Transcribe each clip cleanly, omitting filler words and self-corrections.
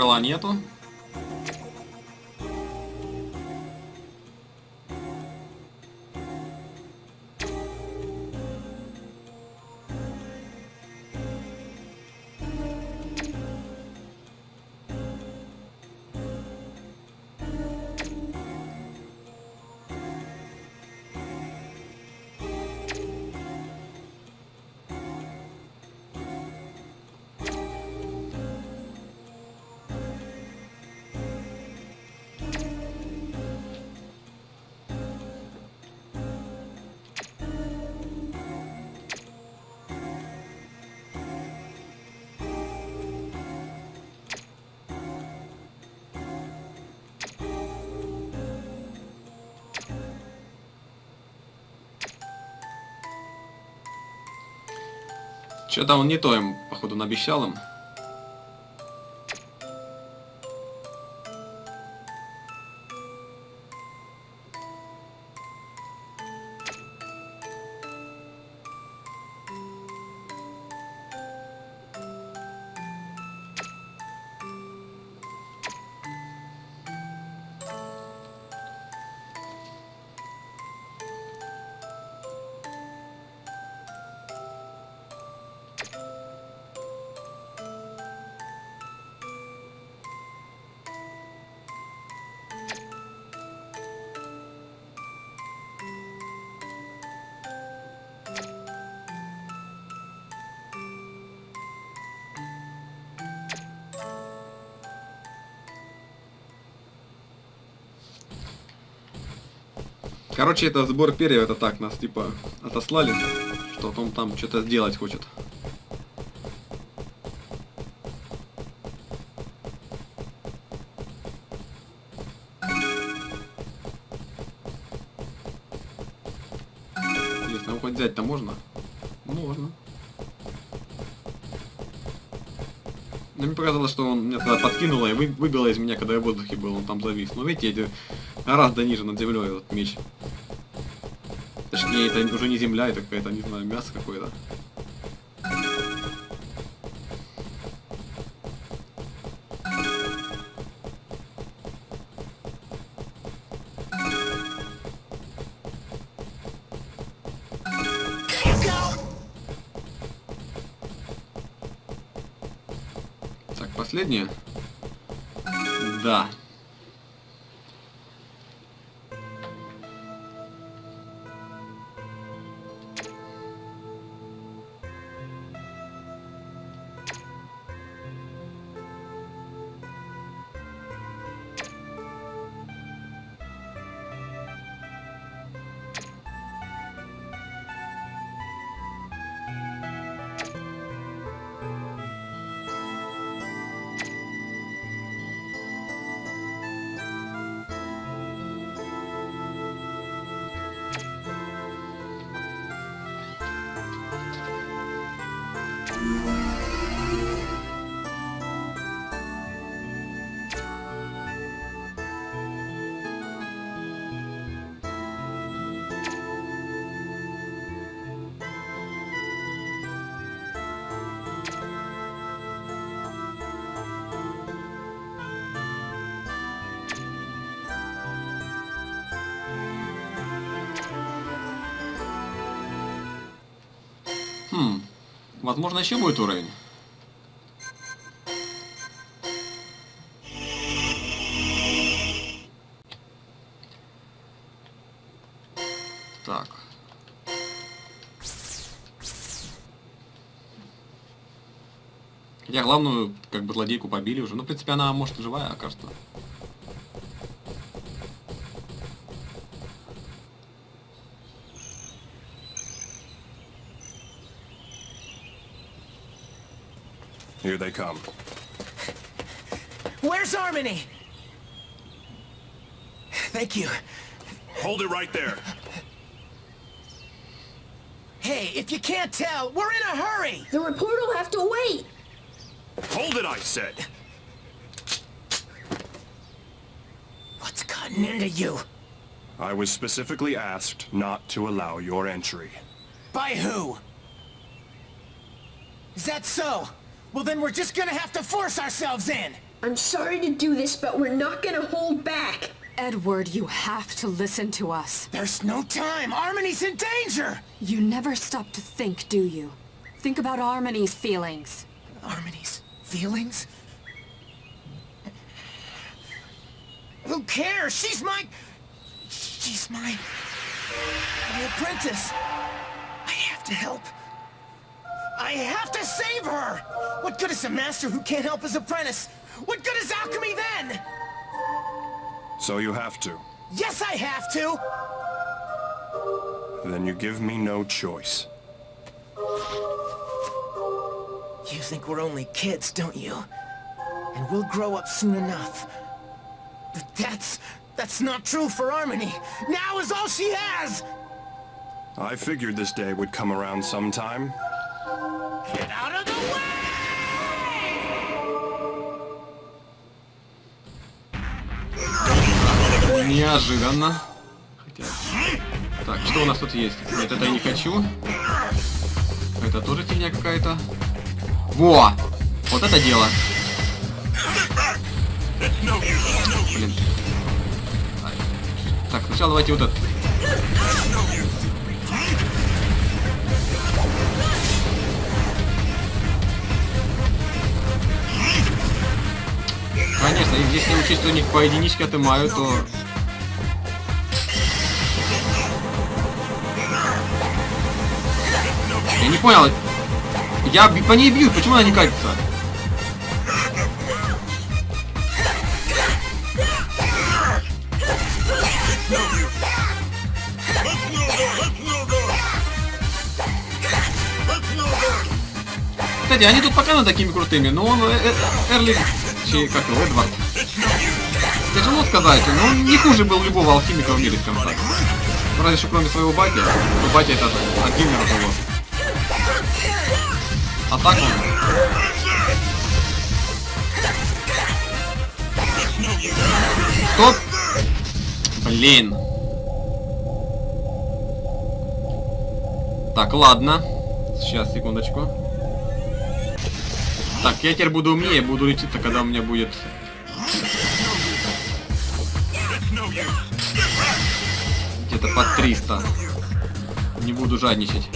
крыла нету. Что-то он не то им, походу, наобещал им. Короче, это сбор перьев, это так, нас типа отослали, что он там что-то сделать хочет. Интересно, его хоть взять-то можно? Можно. Но мне показалось, что он меня тогда подкинуло и выбило из меня, когда я в воздухе был, он там завис. Но видите, эти гораздо ниже над землей этот меч. Точнее, это уже не земля, это какая-то, не знаю, мясо какое-то. Так, последнее. Да. Возможно, еще будет уровень. Так. Хотя главную, как бы, злодейку побили уже. Ну, в принципе, она, может, и живая, окажется. Here they come. Where's Harmony? Thank you. Hold it right there. Hey, if you can't tell, we're in a hurry! The report will have to wait! Hold it, I said. What's gotten into you? I was specifically asked not to allow your entry. By who? Is that so? Well, then we're just gonna have to force ourselves in! I'm sorry to do this, but we're not gonna hold back. Edward, you have to listen to us. There's no time. Harmony's in danger. You never stop to think, do you? Think about Harmony's feelings. Harmony's feelings? Who cares? She's my apprentice. I have to help. I have to save her! What good is a master who can't help his apprentice? What good is alchemy then? So you have to. Yes, I have to! Then you give me no choice. You think we're only kids, don't you? And we'll grow up soon enough. But that's not true for Harmony. Now is all she has! I figured this day would come around sometime. Get out of the way! Неожиданно. Хотя... Так, что у нас тут есть? Нет, это я не хочу. Это тоже фигня какая-то. Во! Вот это дело. Блин. Так, сначала давайте вот это. Конечно, если учесть, что у них по единичке отымают, то... Я не понял. Я по ней бью, почему она не катится? Кстати, они тут пока такими крутыми, но он Эрли... Как его, Эдвард? Тяжело сказать, но он не хуже был любого алхимика в мире, скажем так. Ну, разве что кроме своего батя. Но батя это от геймера того. А так он... Стоп! Блин. Так, ладно. Сейчас, секундочку. Так, я теперь буду умнее, буду лечиться, когда у меня будет... Где-то под 300. Не буду жадничать.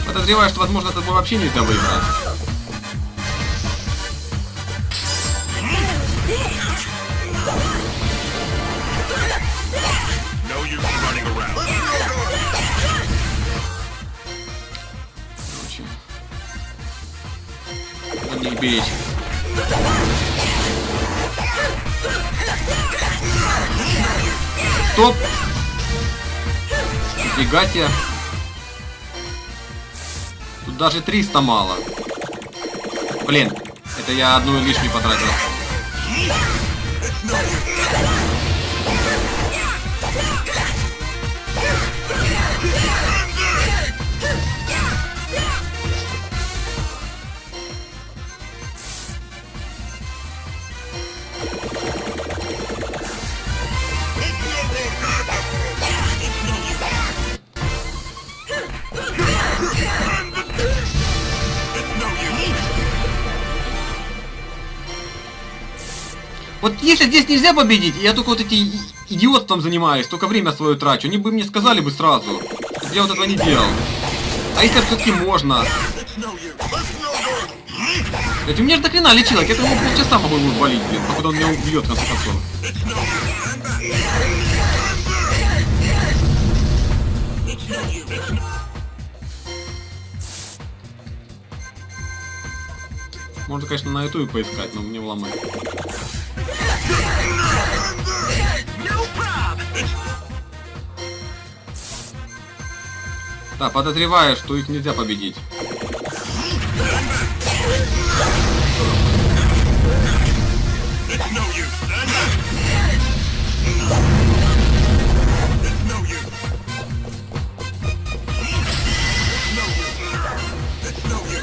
Подозреваю, что, возможно, это вообще нельзя выиграть. Короче. Надо их беречь. Стоп! Нифига тебе. Тут даже 300 мало. Блин, это я одну лишнюю потратил. Вот если здесь нельзя победить, я только вот эти идиотством занимаюсь, только время свое трачу, они бы мне сказали бы сразу, чтобы я вот этого не делал. А если все-таки можно? Ведь у меня же до хрена лечилок, я его полчаса могу его валить, блин, пока он меня убьет в конце концов. Можно, конечно, на ютубе поискать, но мне вломает. Да, подозреваю, что их нельзя победить.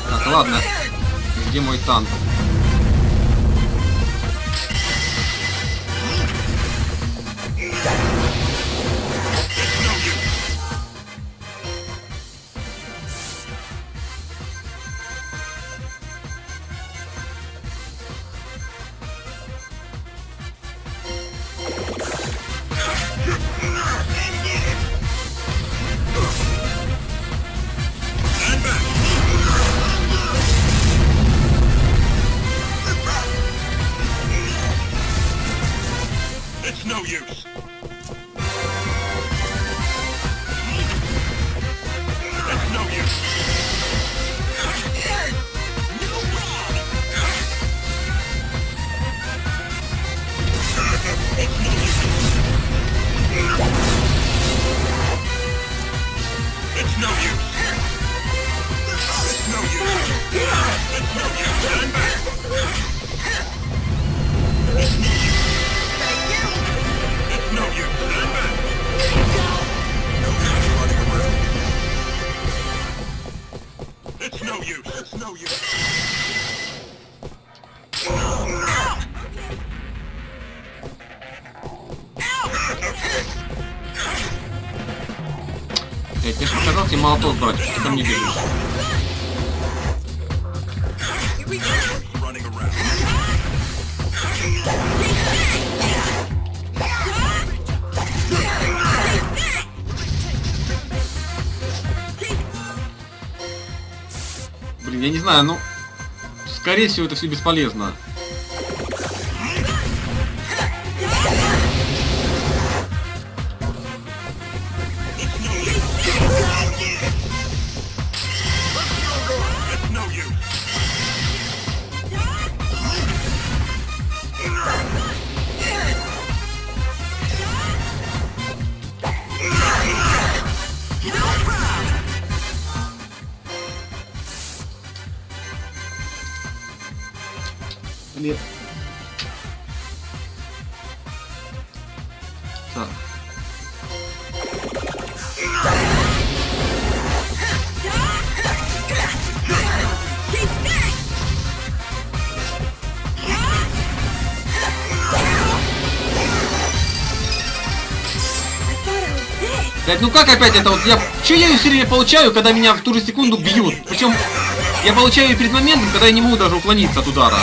Так, ладно. Где мой танк? Я тебе же показал тебе молоток брать, ты ко мне бежишь. Блин, я не знаю, ну... Скорее всего, это все бесполезно. Блин. Так. Блять, ну как опять это вот я... Чё я ее все время получаю, когда меня в ту же секунду бьют? Причем я получаю ее перед моментом, когда я не могу даже уклониться от удара.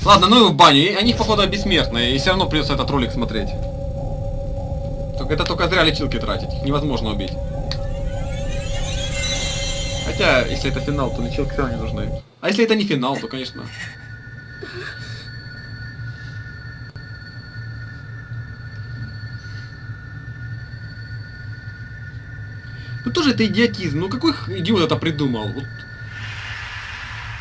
Ладно, ну и в баню. Они, походу, бессмертные. И все равно придется этот ролик смотреть. Это только зря лечилки тратить. Их невозможно убить. Хотя, если это финал, то лечилки все равно не нужны. А если это не финал, то, конечно... Ну тоже это идиотизм. Ну какой идиот это придумал? Вот.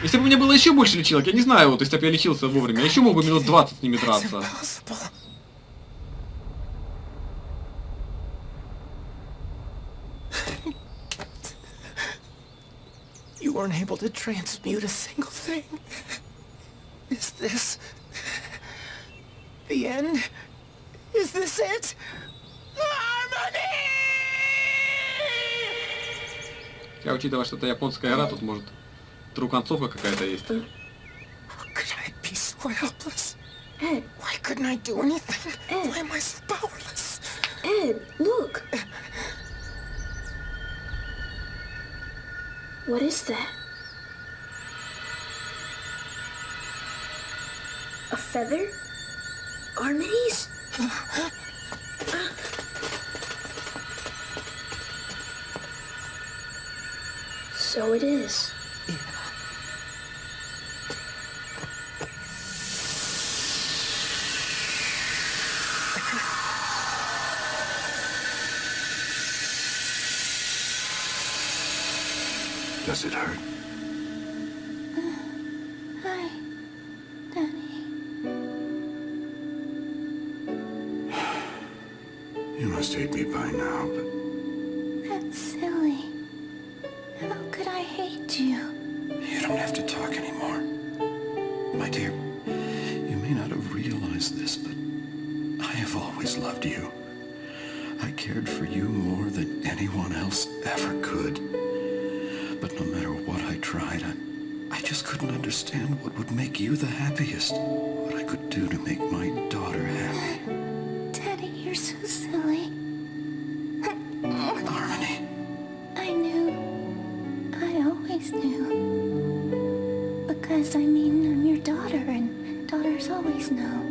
Если бы у меня было еще больше лечилок, я не знаю, вот если бы я лечился вовремя, я еще мог бы минут 20 с ними драться. You weren't able to transmute a single thing. Is this the end? Is this it? Harmony! Я, учитывая, что это японская игра, тут может труконцовка какая-то есть. How could I be so helpless? Ed, Why couldn't I do anything? Ed. Why am I so powerless? Ed, look. What is that? A feather? Armini's? So it is. Does it hurt? Hi, Daddy. You must hate me by now, but That's silly. How could I hate you? you don't have to talk anymore. My dear, you may not have realized this, but I have always loved you. I cared for you more than anyone else ever could. But no matter what I tried, I just couldn't understand what would make you the happiest. What I could do to make my daughter happy. Daddy, you're so silly. Harmony. I knew. I always knew. Because, I'm your daughter, and daughters always know.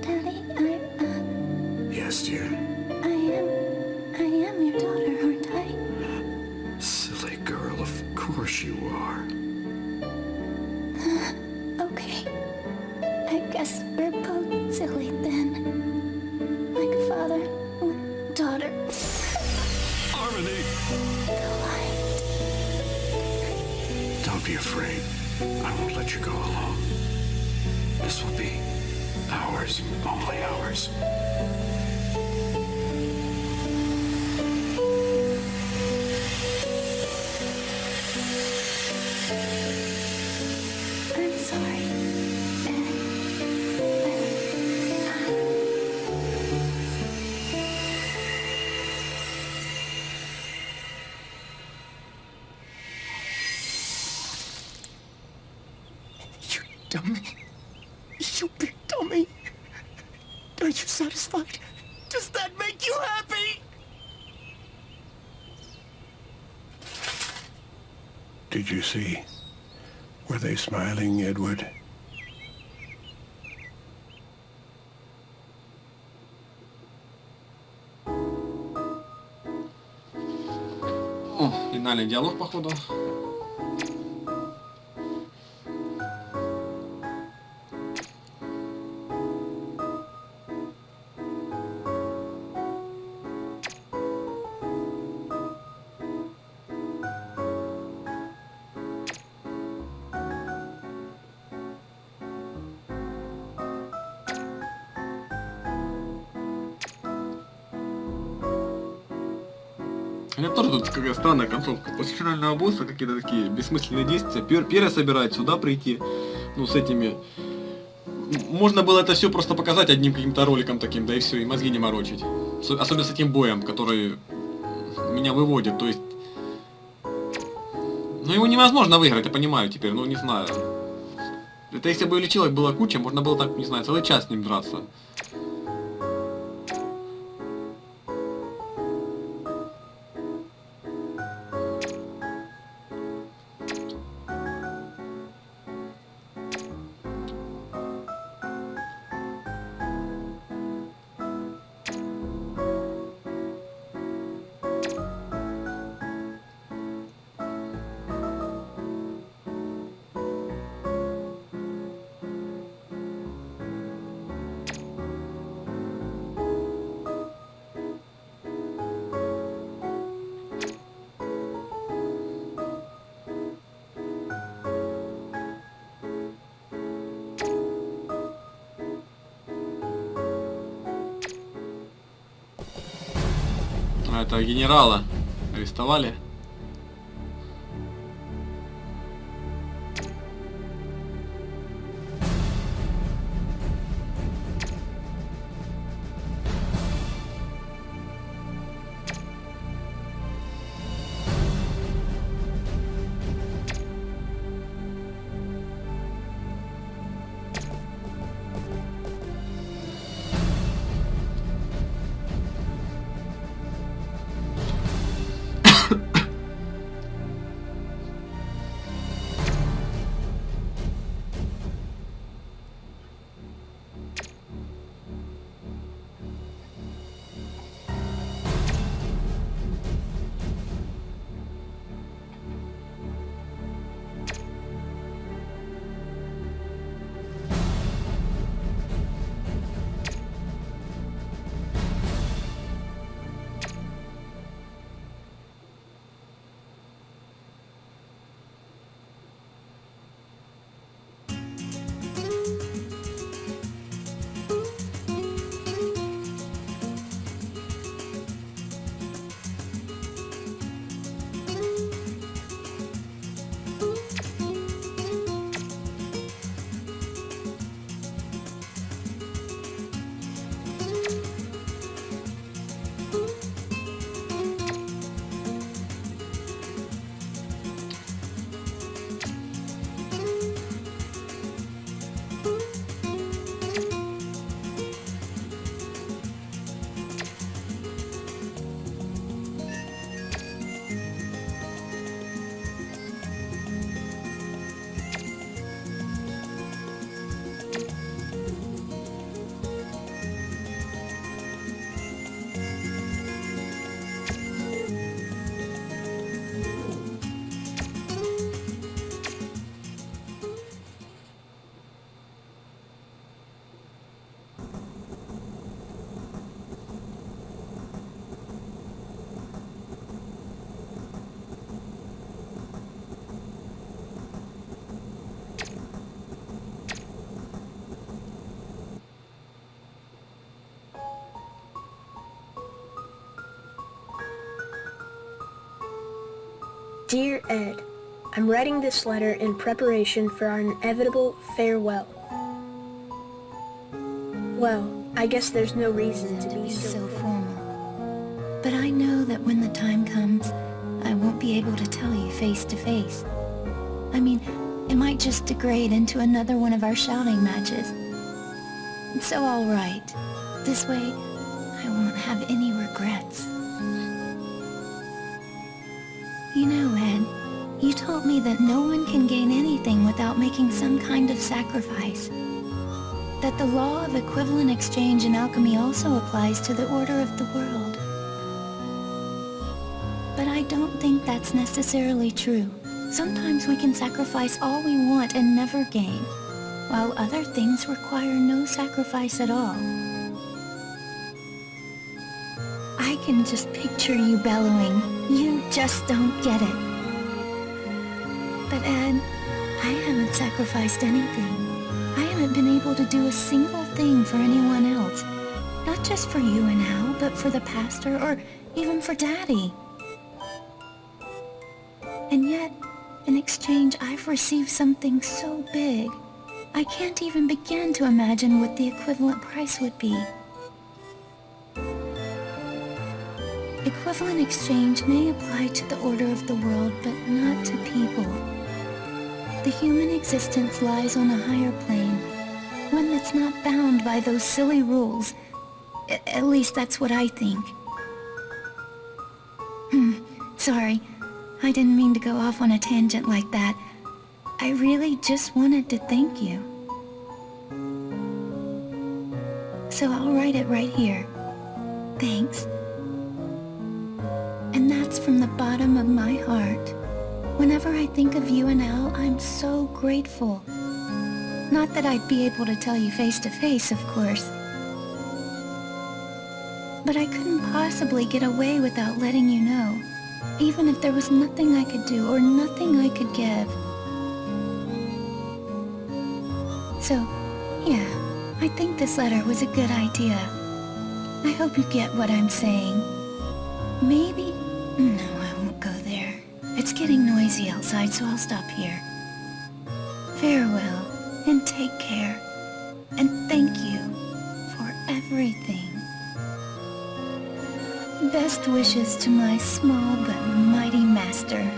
Daddy, Yes, dear. I am your daughter, aren't I? Silly girl, of course you are. Okay. I guess we're both silly then. Like father and daughter. Harmony! Don't be afraid. I won't let you go alone. This will be ours, only ours. I'm sorry. You dummy. You big dummy. Are you satisfied? Does that make you happy? Did you see? Were they smiling, Edward? О, финальный диалог, походу. У меня тоже тут какая странная концовка. После финального босса какие-то такие бессмысленные действия. Перья собирать, сюда прийти. Ну, с этими... Можно было это все просто показать одним каким-то роликом таким, да и все, и мозги не морочить. Особенно с этим боем, который меня выводит. То есть... Ну, его невозможно выиграть, я понимаю теперь, ну, не знаю. Это если бы человек было куча, можно было так, не знаю, целый час с ним драться. А это генерала арестовали. Dear Ed, I'm writing this letter in preparation for our inevitable farewell. Well, I guess there's no reason to be so formal. But I know that when the time comes, I won't be able to tell you face to face. I mean, it might just degrade into another one of our shouting matches. And so I'll write. This way, I won't have any regrets. You know, Ed, you told me that no one can gain anything without making some kind of sacrifice. That the law of equivalent exchange in alchemy also applies to the order of the world. But I don't think that's necessarily true. Sometimes we can sacrifice all we want and never gain, while other things require no sacrifice at all. I can just picture you bellowing, "You just don't get it." But Ed, I haven't sacrificed anything. I haven't been able to do a single thing for anyone else. Not just for you and Al, but for the pastor or even for Daddy. And yet, in exchange, I've received something so big. I can't even begin to imagine what the equivalent price would be. Equivalent exchange may apply to the order of the world, but not to people. The human existence lies on a higher plane, one that's not bound by those silly rules. At least that's what I think. Sorry, I didn't mean to go off on a tangent like that. I really just wanted to thank you. So I'll write it right here. Thanks. And that's from the bottom of my heart. Whenever I think of you and Al, I'm so grateful. Not that I'd be able to tell you face to face, of course. But I couldn't possibly get away without letting you know, even if there was nothing I could do or nothing I could give. So, yeah, I think this letter was a good idea. I hope you get what I'm saying. Maybe... No, I won't go there. It's getting noisy outside, so I'll stop here. Farewell, and take care. And thank you for everything. Best wishes to my small but mighty master.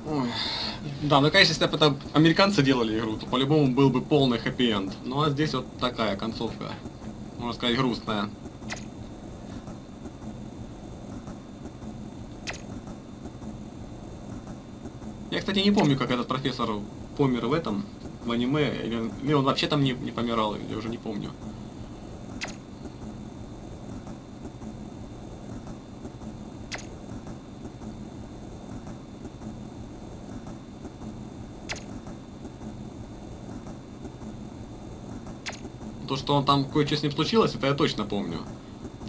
Ой. Да, ну конечно, если бы это американцы делали игру, то по-любому был бы полный хэппи-энд. Ну а здесь вот такая концовка, можно сказать, грустная. Я, кстати, не помню, как этот профессор помер в этом, в аниме, или он вообще там не помирал, я уже не помню. То, что он там кое-что с ним случилось, это я точно помню.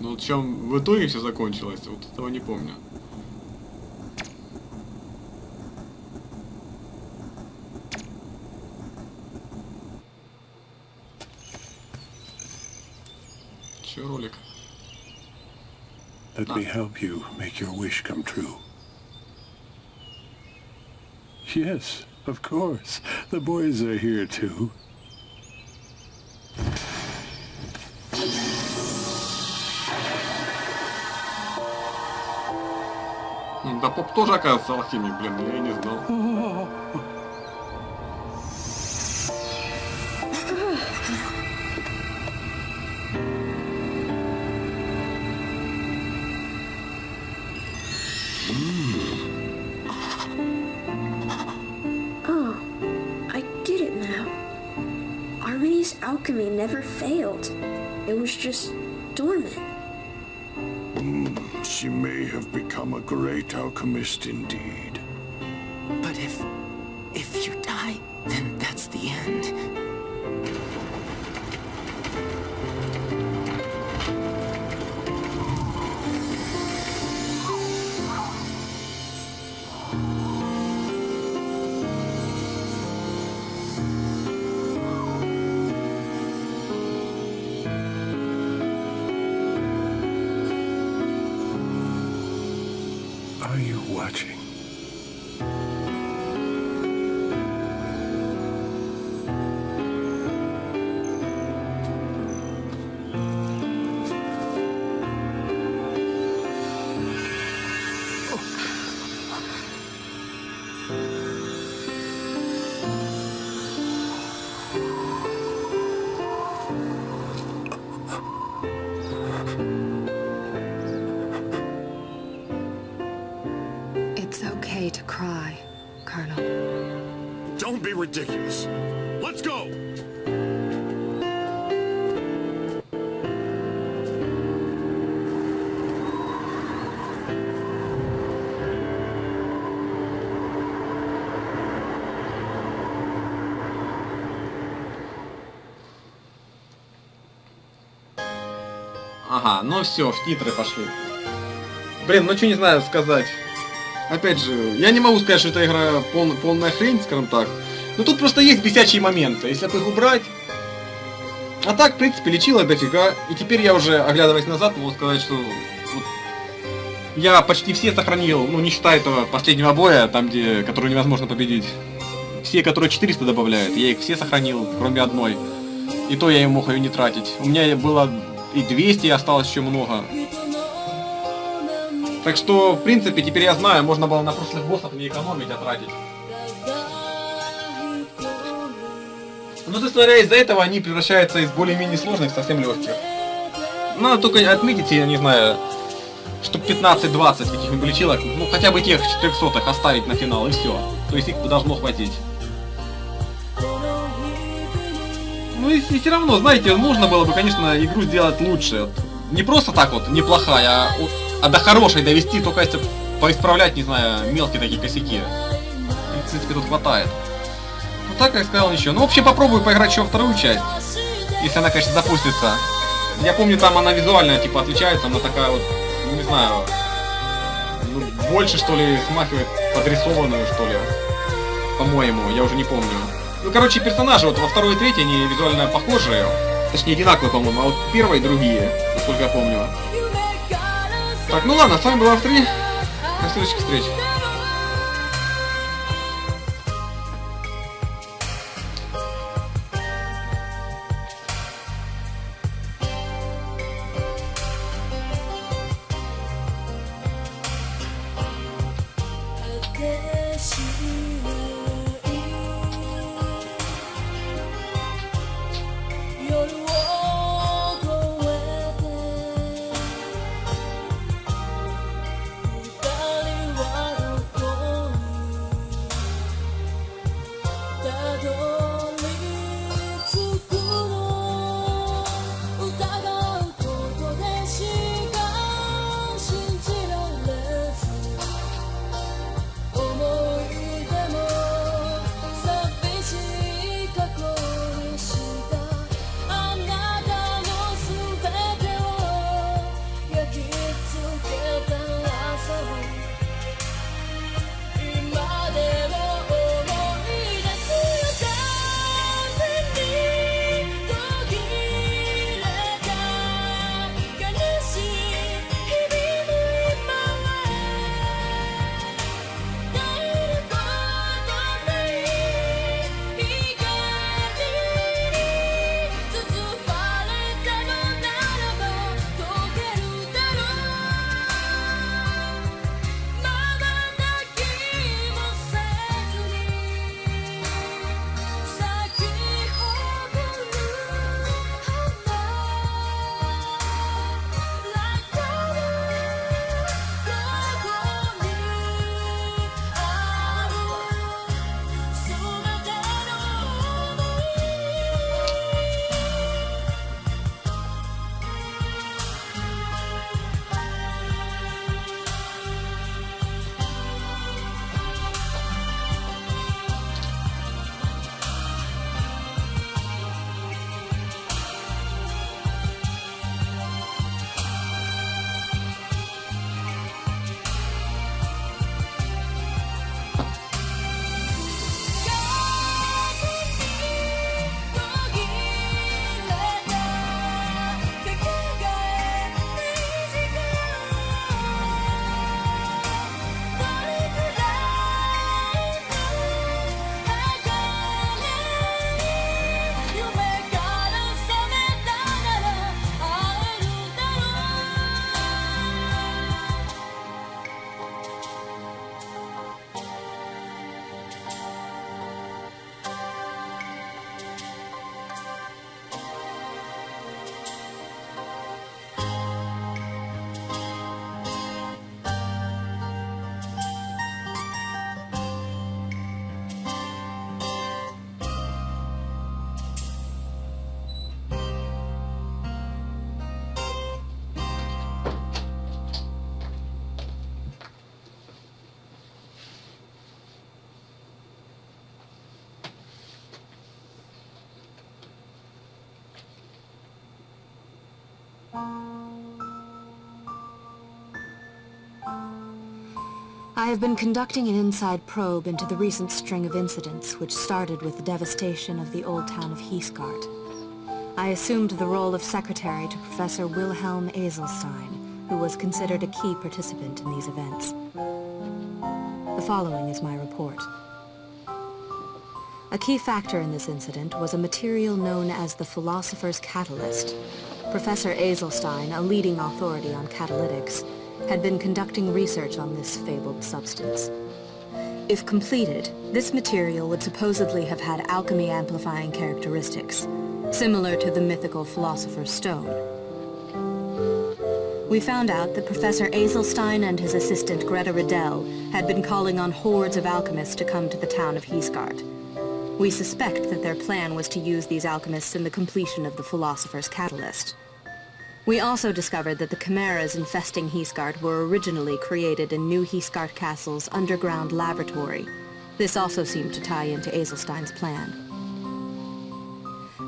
Но вот чем в итоге все закончилось, вот этого не помню. Че ролик? Let me help you make your wish come true. Yes, of course. The boys are here too. Да поп тоже, оказывается, алхимик, блин, я и не знал. Oh, I get it now. Harmony's alchemy never failed. It was just dormant. She may have become a great alchemist indeed. But if you die, then that's the end. Are you watching? It's okay to cry, Colonel. Don't be ridiculous. Let's go! Ага, ну все, в титры пошли. Блин, ну что не знаю сказать. Опять же, я не могу сказать, что эта игра полная хрень, скажем так. Но тут просто есть бесячие моменты, если бы их убрать. А так, в принципе, лечила дофига. И теперь я уже, оглядываясь назад, могу сказать, что... Вот, я почти все сохранил, ну не считая этого последнего боя, там где, который невозможно победить. Все, которые 400 добавляют, я их все сохранил, кроме одной. И то я мог ее не тратить. У меня было и 200, и осталось еще много. Так что, в принципе, теперь я знаю, можно было на прошлых боссов не экономить, а тратить. Но, смотря из-за этого, они превращаются из более-менее сложных в совсем легких. Надо только отметить, я не знаю, штук 15-20 каких-нибудь лечилок, ну хотя бы тех 400-х оставить на финал, и все. То есть их должно хватить. Ну и все равно, знаете, можно было бы, конечно, игру сделать лучше. Не просто так вот, неплохая, а до хорошей довести, только если поисправлять, не знаю, мелкие такие косяки. В принципе, тут хватает. Ну так, как сказал, ничего. Ну, в общем, попробую поиграть еще вторую часть. Если она, конечно, запустится. Я помню, там она визуально, типа, отличается, она такая вот, ну, не знаю, ну, больше, что ли, смахивает подрисованную, что ли. По-моему, я уже не помню. Ну, короче, персонажи вот во второй и третьей, они визуально похожие. Точнее, одинаковые, по-моему, а вот первые другие, насколько я помню. Так, ну ладно, с вами был Автри. До следующих встреч. Water I have been conducting an inside probe into the recent string of incidents which started with the devastation of the old town of Heathgart. I assumed the role of secretary to Professor Wilhelm Eselstein, who was considered a key participant in these events. The following is my report. A key factor in this incident was a material known as the Philosopher's Catalyst. Professor Eselstein, a leading authority on catalytics, had been conducting research on this fabled substance. If completed, this material would supposedly have had alchemy-amplifying characteristics, similar to the mythical Philosopher's Stone. We found out that Professor Eselstein and his assistant Greta Riddell had been calling on hordes of alchemists to come to the town of Heathgart. We suspect that their plan was to use these alchemists in the completion of the Philosopher's Catalyst. We also discovered that the chimeras infesting Heathgart were originally created in New Heathgart Castle's underground laboratory. This also seemed to tie into Eselstein's plan.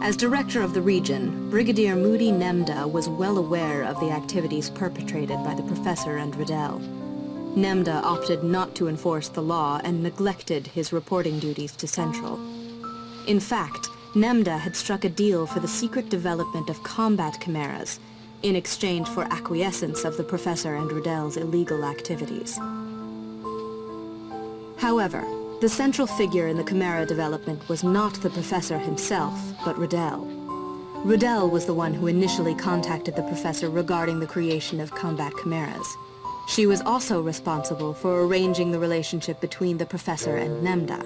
As director of the region, Brigadier Moody Nemda was well aware of the activities perpetrated by the professor and Riddell. Nemda opted not to enforce the law and neglected his reporting duties to Central. In fact, Nemda had struck a deal for the secret development of combat chimeras in exchange for acquiescence of the professor and Riddell's illegal activities. However, the central figure in the chimera development was not the professor himself, but Riddell. Riddell was the one who initially contacted the professor regarding the creation of combat chimeras. She was also responsible for arranging the relationship between the professor and Nemda.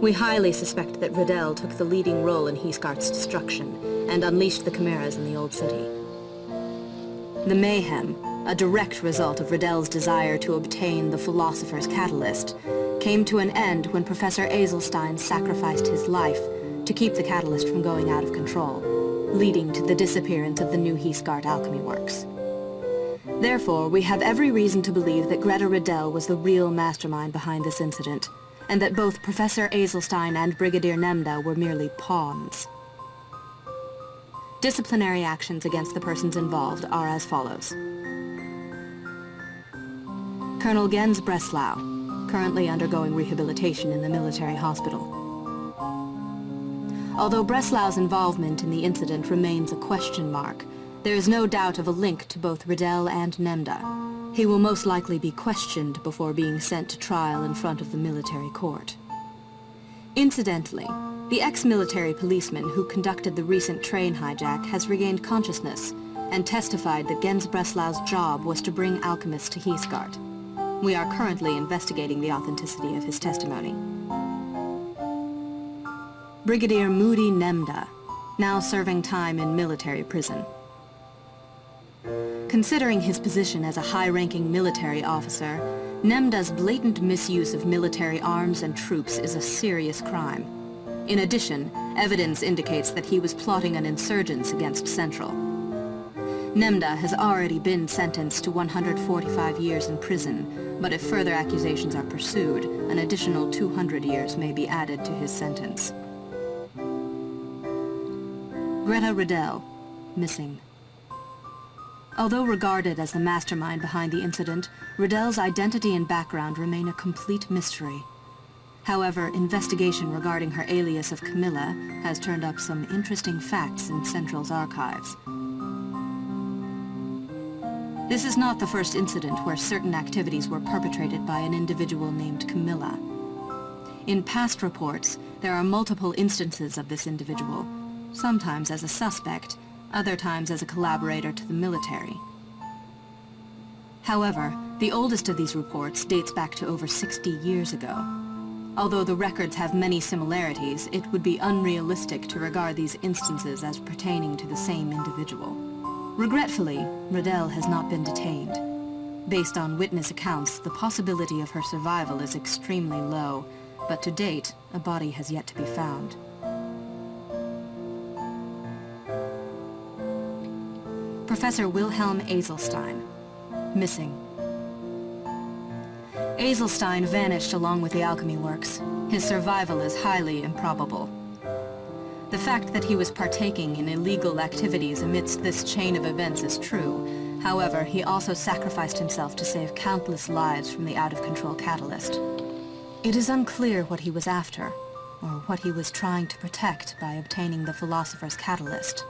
We highly suspect that Riddell took the leading role in Heathgart's destruction and unleashed the chimeras in the Old City. The mayhem, a direct result of Riddell's desire to obtain the Philosopher's Catalyst, came to an end when Professor Eselstein sacrificed his life to keep the catalyst from going out of control, leading to the disappearance of the New Heathgart Alchemy Works. Therefore, we have every reason to believe that Greta Riddell was the real mastermind behind this incident, and that both Professor Eselstein and Brigadier Nemda were merely pawns. Disciplinary actions against the persons involved are as follows. Colonel Gens Breslau, currently undergoing rehabilitation in the military hospital. Although Breslau's involvement in the incident remains a question mark, there is no doubt of a link to both Riddell and Nemda. He will most likely be questioned before being sent to trial in front of the military court. Incidentally, the ex-military policeman who conducted the recent train hijack has regained consciousness and testified that Gens Breslau's job was to bring alchemists to Heathgart. We are currently investigating the authenticity of his testimony. Brigadier Moody Nemda, now serving time in military prison. Considering his position as a high-ranking military officer, Nemda's blatant misuse of military arms and troops is a serious crime. In addition, evidence indicates that he was plotting an insurgence against Central. Nemda has already been sentenced to 145 years in prison, but if further accusations are pursued, an additional 200 years may be added to his sentence. Greta Riddell, missing. Although regarded as the mastermind behind the incident, Riddell's identity and background remain a complete mystery. However, investigation regarding her alias of Camilla has turned up some interesting facts in Central's archives. This is not the first incident where certain activities were perpetrated by an individual named Camilla. In past reports, there are multiple instances of this individual, sometimes as a suspect, other times as a collaborator to the military. However, the oldest of these reports dates back to over 60 years ago. Although the records have many similarities, it would be unrealistic to regard these instances as pertaining to the same individual. Regretfully, Riddell has not been detained. Based on witness accounts, the possibility of her survival is extremely low, but to date, a body has yet to be found. Professor Wilhelm Eselstein, missing. Eselstein vanished along with the alchemy works. His survival is highly improbable. The fact that he was partaking in illegal activities amidst this chain of events is true. However, he also sacrificed himself to save countless lives from the out-of-control catalyst. It is unclear what he was after, or what he was trying to protect by obtaining the Philosopher's Catalyst.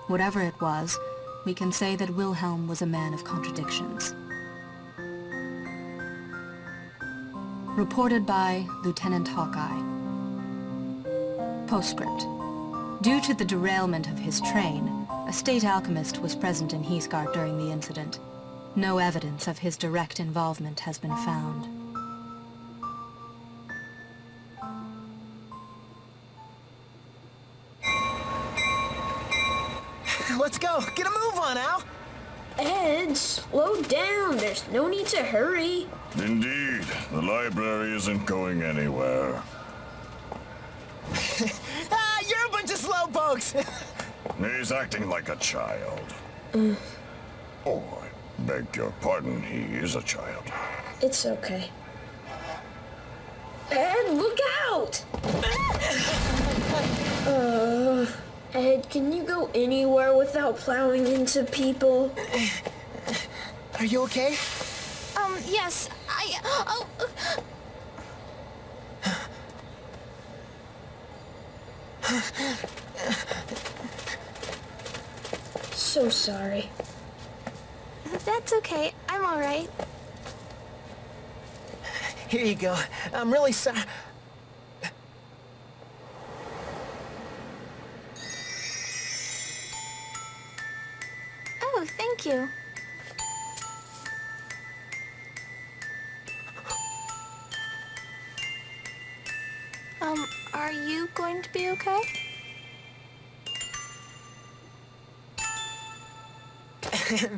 Whatever it was, we can say that Wilhelm was a man of contradictions. Reported by Lieutenant Hawkeye. Postscript. Due to the derailment of his train, a state alchemist was present in Heathgard during the incident. No evidence of his direct involvement has been found. Let's go. Get a move on, Al. Ed, slow down. There's no need to hurry. Indeed, the library isn't going anywhere. You're a bunch of slowpokes. He's acting like a child. Oh, I beg your pardon, he is a child. It's okay. Ed, look out! Ed, can you go anywhere without plowing into people? Are you okay? Yes, So sorry. That's okay. I'm alright. Here you go. I'm really sorry. Oh, thank you. Are you going to be okay?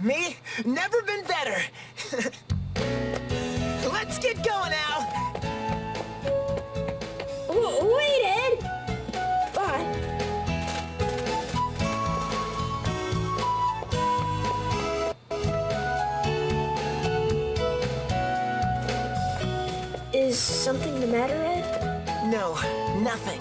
Me? Never been better. Let's get going, Al. Wait, Ed! Bye. Is something the matter, Ed? No, nothing.